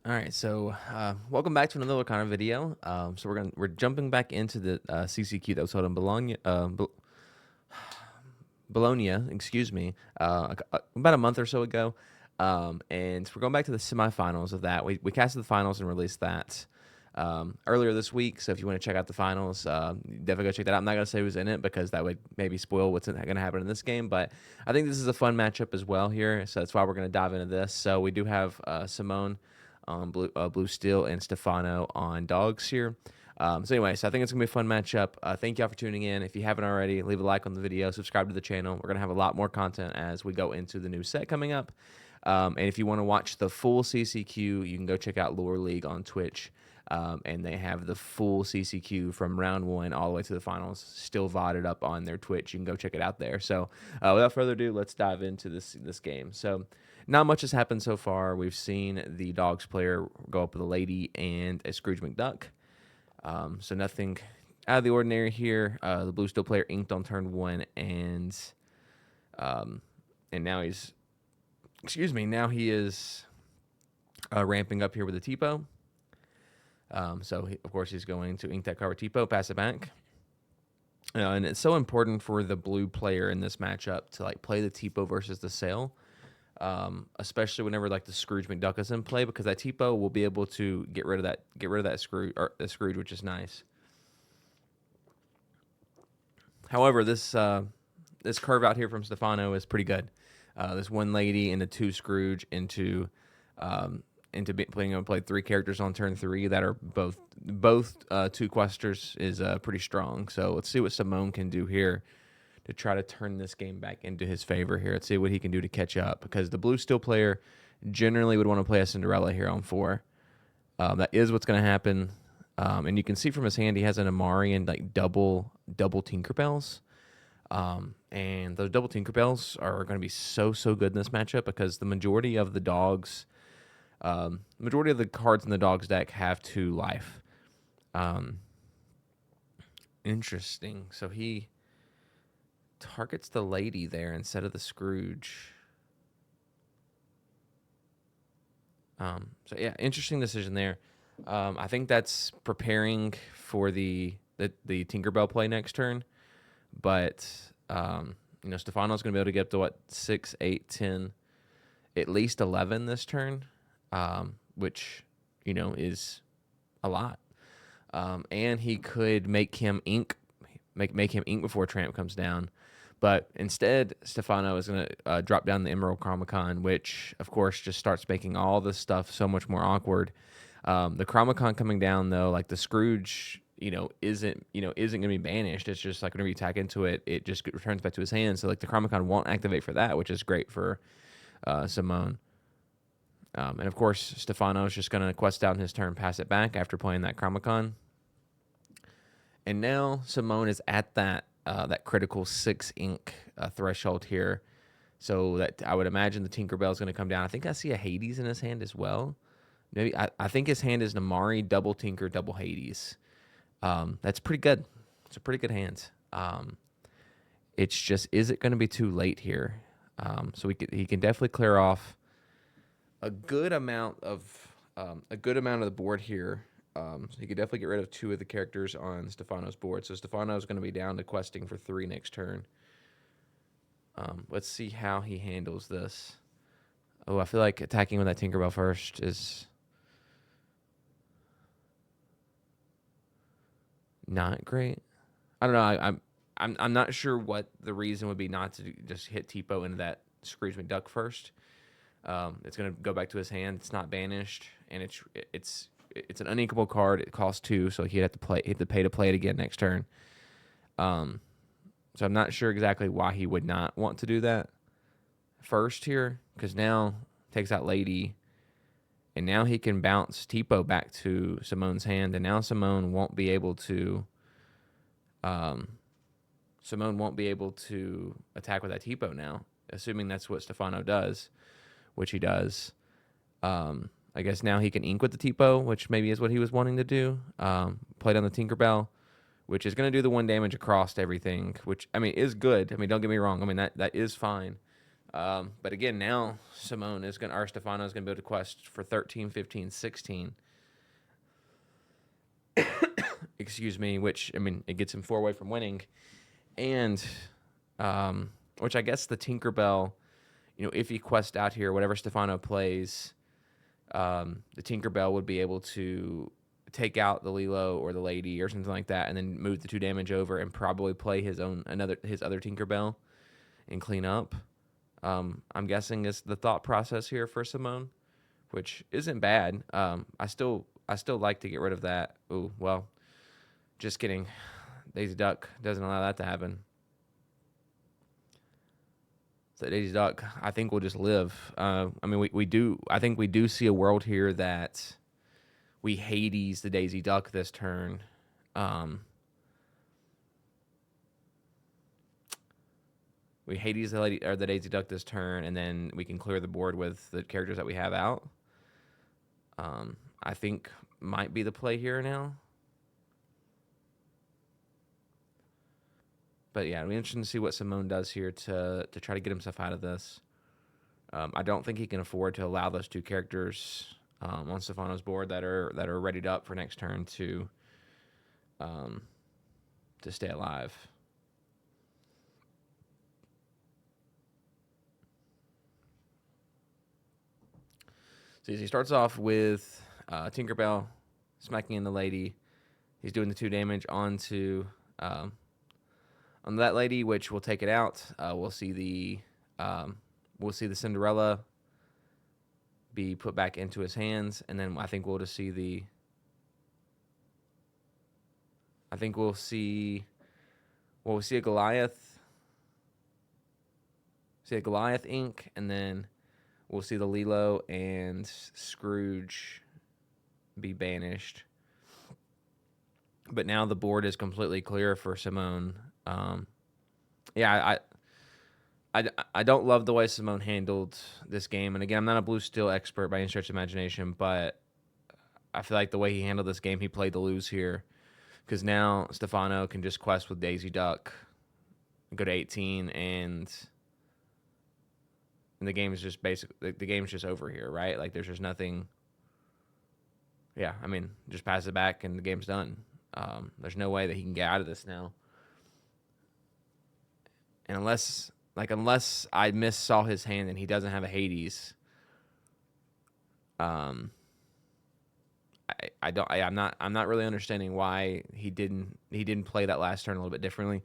All right, so welcome back to another Lorcana video. So we're jumping back into the CCQ that was held in Bologna, excuse me, about a month or so ago, and we're going back to the semifinals of that. We casted the finals and released that earlier this week. So if you want to check out the finals, definitely go check that out. I'm not gonna say who's in it because that would maybe spoil what's going to happen in this game, but I think this is a fun matchup as well here. So that's why we're going to dive into this. So we do have Simone on blue steel and Stefano on dogs here. So anyway, so I think it's going to be a fun matchup. Thank y'all for tuning in. If you haven't already, leave a like on the video, subscribe to the channel. We're going to have a lot more content as we go into the new set coming up. And if you want to watch the full CCQ, you can go check out Lore League on Twitch. And they have the full CCQ from round one all the way to the finals still VODed up on their Twitch. You can go check it out there. So without further ado, let's dive into this game. So not much has happened so far. We've seen the dogs player go up with a lady and a Scrooge McDuck. So nothing out of the ordinary here. The blue steel player inked on turn one, and now now he is ramping up here with a Tipo. Of course, he's going to ink that card with Tipo, pass it back. And it's so important for the blue player in this matchup to play the Tipo versus the Sail. Especially whenever the Scrooge McDuck is in play, because that Tipo will be able to get rid of that Scrooge, which is nice. However, this curve out here from Stefano is pretty good. This one lady and the two Scrooge into playing able to play three characters on turn three that are both two questers is pretty strong. So let's see what Simone can do here to try to turn this game back into his favor here. Let's see what he can do to catch up, because the blue steel player generally would want to play a Cinderella here on 4. That is what's going to happen. And you can see from his hand he has an Amari and double Tinkerbells. And those double Tinkerbells are going to be so good in this matchup, because the majority of the cards in the dogs deck have 2 life. Interesting. So he targets the lady there instead of the Scrooge. So yeah, interesting decision there. I think that's preparing for the Tinkerbell play next turn. But Stefano's going to be able to get up to 6, 8, 10, at least 11 this turn, which is a lot. And he could make him ink before Tramp comes down. But instead, Stefano is going to drop down the Emerald Chromacon, which, of course, just starts making all this stuff so much more awkward. The Chromacon coming down, though, the Scrooge, isn't going to be banished. It's just whenever you attack into it, it just returns back to his hand. So the Chromacon won't activate for that, which is great for Simone. And of course, Stefano is just going to quest out in his turn, pass it back after playing that Chromacon. And now Simone is at that critical 6 ink threshold here. So that I would imagine the Tinkerbell is going to come down. I think I see a Hades in his hand as well. Maybe I think his hand is Namari, double Tinker, double Hades. That's pretty good. It's a pretty good hand. It's just, is it going to be too late here? So he can definitely clear off a good amount of the board here. So he could definitely get rid of 2 of the characters on Stefano's board. So Stefano's going to be down to questing for 3 next turn. Let's see how he handles this. Oh, I feel like attacking with that Tinkerbell first is not great. I don't know. I'm not sure what the reason would be not to just hit Tipo into that Scrooge McDuck first. It's going to go back to his hand. It's not banished, and it's an uninkable card. It costs 2, so he'd have to pay to play it again next turn. So I'm not sure exactly why he would not want to do that first here, because now takes out Lady, and now he can bounce Tipo back to Simone's hand, and now Simone won't be able to attack with that Tipo now, assuming that's what Stefano does, which he does. I guess now he can ink with the Tipo, which maybe is what he was wanting to do. Play down the Tinkerbell, which is going to do the 1 damage across everything, which, is good. Don't get me wrong. That is fine. But again, now Simone is going, or Stefano is going to be able to quest for 13, 15, 16. Excuse me, which, I mean, it gets him 4 away from winning. And, which I guess the Tinkerbell, if he quests out here, whatever Stefano plays, the Tinkerbell would be able to take out the Lilo or the Lady or something like that, and then move the 2 damage over and probably play his other Tinkerbell and clean up. I'm guessing is the thought process here for Simone, which isn't bad. I still like to get rid of that. Ooh, well, just kidding. Daisy Duck doesn't allow that to happen. So Daisy Duck, I think, will just live. I mean, we do. I think we do see a world here that we Hades the Daisy Duck this turn. We Hades the Daisy Duck this turn, and then we can clear the board with the characters that we have out. I think might be the play here now. But yeah, it'll be interesting to see what Simone does here to try to get himself out of this. I don't think he can afford to allow those 2 characters on Stefano's board that are readied up for next turn to stay alive. So he starts off with Tinkerbell smacking in the Lady. He's doing the 2 damage onto on that Lady, which will take it out. We'll see the Cinderella be put back into his hands, and then I think we'll just see the. I think we'll see. Well, we'll see a Goliath. See a Goliath ink, and then we'll see the Lilo and Scrooge be banished. But now the board is completely clear for Simone. I don't love the way Simone handled this game. And again, I'm not a blue steel expert by any stretch of imagination, but I feel like the way he handled this game, he played to lose here. Because now Stefano can just quest with Daisy Duck, go to 18, and the game is just basically, the game's just over here, right? Like, there's just nothing. Yeah, I mean, just pass it back and the game's done. There's no way that he can get out of this now. And unless I saw his hand and he doesn't have a Hades, I'm not really understanding why he didn't play that last turn a little bit differently,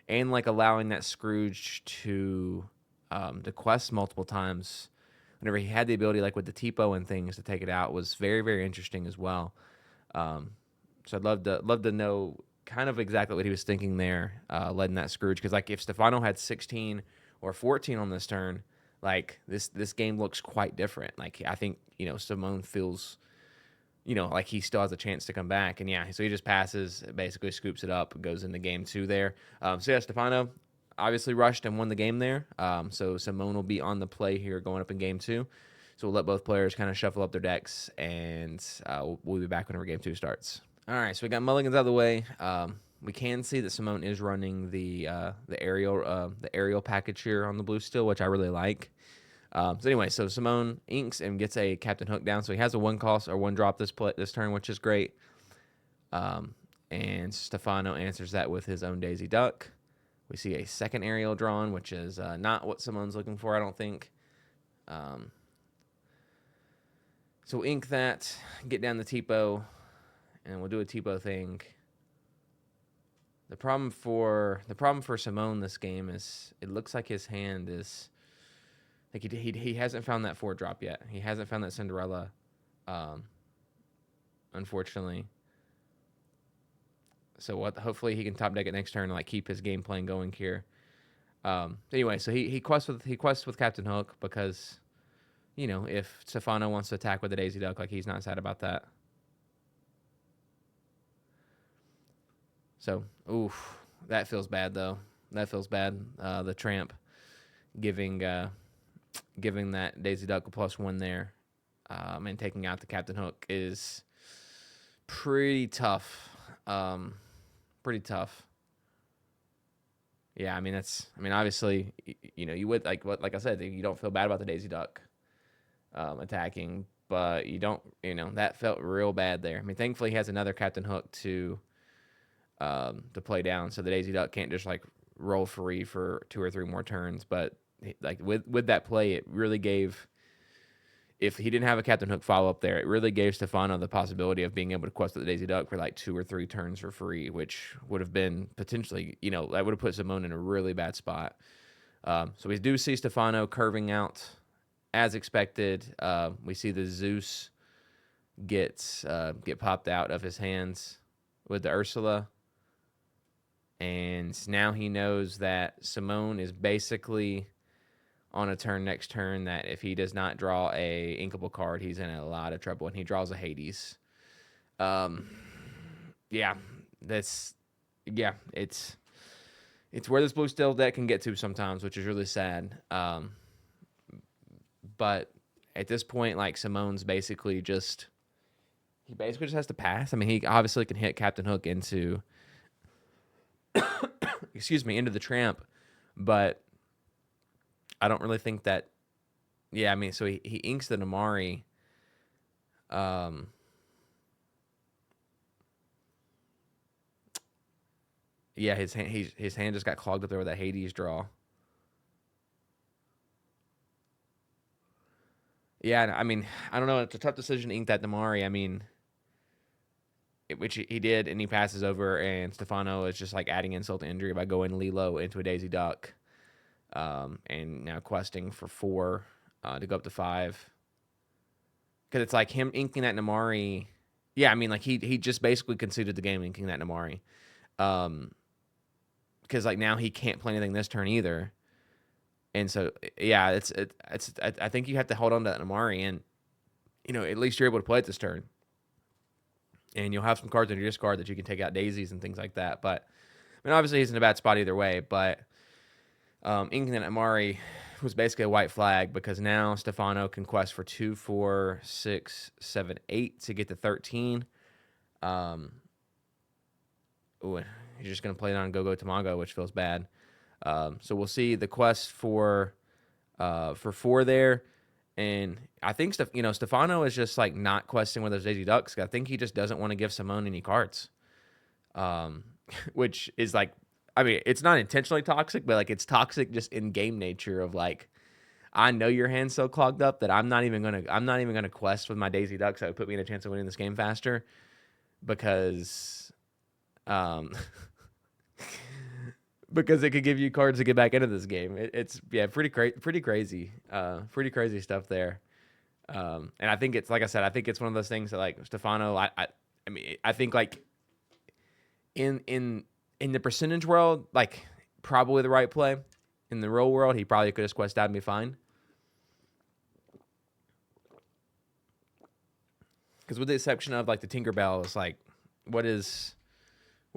and like allowing that Scrooge to quest multiple times whenever he had the ability, like with the Tipo and things, to take it out was very, very interesting as well. So I'd love to know kind of exactly what he was thinking there, letting that Scrooge, because like if Stefano had 16 or 14 on this turn, like this game looks quite different. Like I think Simone feels like he still has a chance to come back, and yeah, so he just passes, basically scoops it up, goes into game 2 there. So yeah, Stefano obviously rushed and won the game there. So Simone will be on the play here going up in game 2. So we'll let both players kind of shuffle up their decks, and we'll be back whenever game 2 starts. All right, so we got mulligans out of the way. We can see that Simone is running the aerial package here on the blue steel, which I really like. So anyway, so Simone inks and gets a Captain Hook down, so he has a 1 cost or 1 drop this turn, which is great. And Stefano answers that with his own Daisy Duck. We see a second aerial drawn, which is not what Simone's looking for, I don't think. So we'll ink that, get down the Tipo, and we'll do a Tipo thing. The problem for Simone this game is it looks like his hand is like he hasn't found that 4 drop yet. He hasn't found that Cinderella, unfortunately. So hopefully he can top deck it next turn and like keep his game plan going here. Anyway, so he quests with Captain Hook because if Stefano wants to attack with the Daisy Duck, like he's not sad about that. So, oof, that feels bad though. That feels bad. The Tramp giving that Daisy Duck a +1 there, and taking out the Captain Hook is pretty tough. Pretty tough. Yeah, I mean obviously you would like I said, you don't feel bad about the Daisy Duck attacking, but you don't that felt real bad there. I mean, thankfully he has another Captain Hook to play down, so the Daisy Duck can't just like roll free for 2 or 3 more turns. But like with that play, it really gave. If he didn't have a Captain Hook follow up there, it really gave Stefano the possibility of being able to quest the Daisy Duck for like 2 or 3 turns for free, which would have been potentially, that would have put Simone in a really bad spot. So we do see Stefano curving out as expected. We see the Zeus get popped out of his hands with the Ursula. And now he knows that Simone is basically on a turn next turn that if he does not draw a inkable card, he's in a lot of trouble. And he draws a Hades. Yeah, it's where this blue steel deck can get to sometimes, which is really sad. But at this point, like Simone's basically just has to pass. I mean, he obviously can hit Captain Hook into into the tramp, but I don't really think that. Yeah, I mean, so he inks the Namari. Yeah, his hand just got clogged up there with that Hades draw. Yeah, I mean, I don't know. It's a tough decision to ink that Namari. I mean, which he did, and he passes over, and Stefano is just like adding insult to injury by going Lilo into a Daisy Duck, and now questing for 4 to go up to 5. Because it's like him inking that Namari. Yeah, I mean, like he just basically conceded the game inking that Namari. Because like now he can't play anything this turn either. And so, yeah, it's I think you have to hold on to that Namari, and at least you're able to play it this turn. And you'll have some cards in your discard that you can take out daisies and things like that. But I mean, obviously he's in a bad spot either way. But inking that Amari was basically a white flag because now Stefano can quest for 2, 4, 6, 7, 8 to get to 13. Ooh, he's just gonna play it on Go Tamago, which feels bad. So we'll see the quest for 4 there. And I think Stefano is just like not questing with those Daisy Ducks. I think he just doesn't want to give Simone any cards, which is like, I mean, it's not intentionally toxic, but like it's toxic just in game nature of like, I know your hand's so clogged up that I'm not even gonna quest with my Daisy Ducks. That would put me in a chance of winning this game faster because, because it could give you cards to get back into this game. It's pretty crazy stuff there. And I think it's like I said, I think it's one of those things that like Stefano. I mean, I think like in the percentage world, like probably the right play. In the real world, he probably could have quested out and be fine. Because with the exception of like the Tinkerbell, it's like what is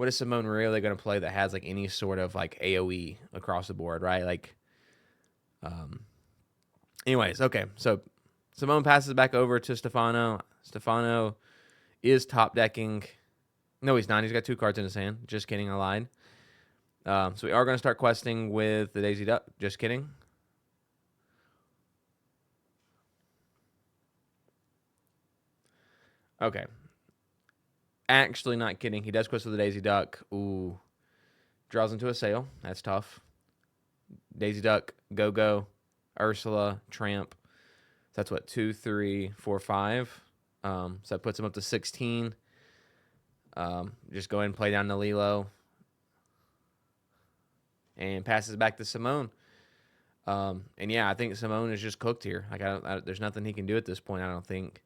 Simone really going to play that has like any sort of like AoE across the board, right? Like, anyways, okay. So Simone passes back over to Stefano. Stefano is top decking. No, he's not. He's got 2 cards in his hand. Just kidding. I lied. So we are going to start questing with the Daisy Duck. Just kidding. Okay. Actually, not kidding. He does quest with the Daisy Duck. Ooh. Draws into a sail. That's tough. Daisy Duck, Go, Ursula, Tramp. So that's what, 2, 3, 4, 5. So that puts him up to 16. Just go ahead and play down the Lilo. And passes back to Simone. And yeah, I think Simone is just cooked here. Like there's nothing he can do at this point, I don't think.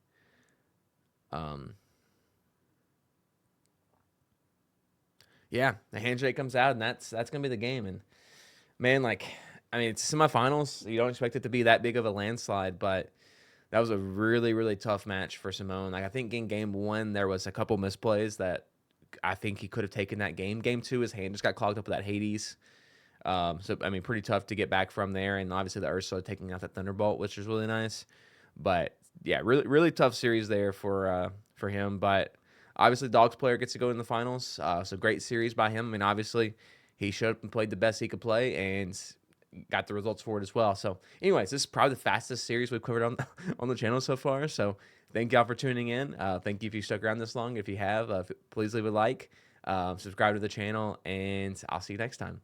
Yeah, the handshake comes out, and that's gonna be the game. And man, like, I mean, it's semifinals. You don't expect it to be that big of a landslide, but that was a really, really tough match for Simone. Like, I think in game 1 there was a couple misplays that I think he could have taken that game. Game 2, his hand just got clogged up with that Hades. So I mean, pretty tough to get back from there. And obviously the Ursula taking out that Thunderbolt, which is really nice. But yeah, really, really tough series there for him. But obviously, Dogs player gets to go in the finals. So great series by him. I mean, obviously, he showed up and played the best he could play and got the results for it as well. So, anyways, this is probably the fastest series we've covered on on the channel so far. So, thank y'all for tuning in. Thank you if you stuck around this long. If you have, please leave a like, subscribe to the channel, and I'll see you next time.